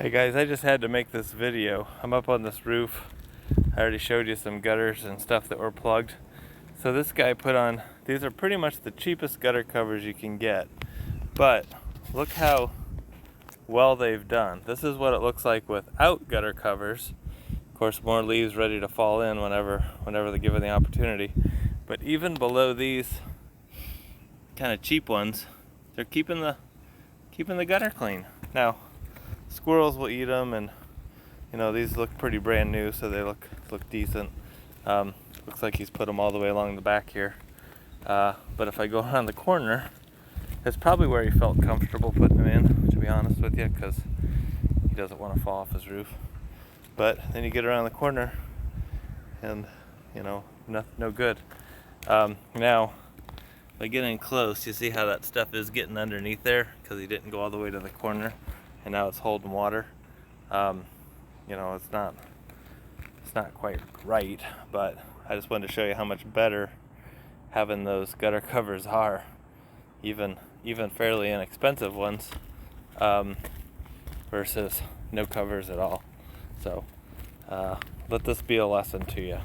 Hey guys, I just had to make this video. I'm up on this roof. I already showed you some gutters and stuff that were plugged. So this guy put on, these are pretty much the cheapest gutter covers you can get. But look how well they've done. This is what it looks like without gutter covers. Of course, more leaves ready to fall in whenever they're given the opportunity. But even below these kind of cheap ones, they're keeping the gutter clean. Now, squirrels will eat them, and you know, these look pretty brand new, so they look decent. Looks like he's put them all the way along the back here. But if I go around the corner, it's probably where he felt comfortable putting them in, to be honest with you, because he doesn't want to fall off his roof. But then you get around the corner, and you know, no good. Now, if I get in close, you see how that stuff is getting underneath there, because he didn't go all the way to the corner, and now it's holding water. You know, it's not quite right, but I just wanted to show you how much better having those gutter covers are, even fairly inexpensive ones, versus no covers at all. So let this be a lesson to you.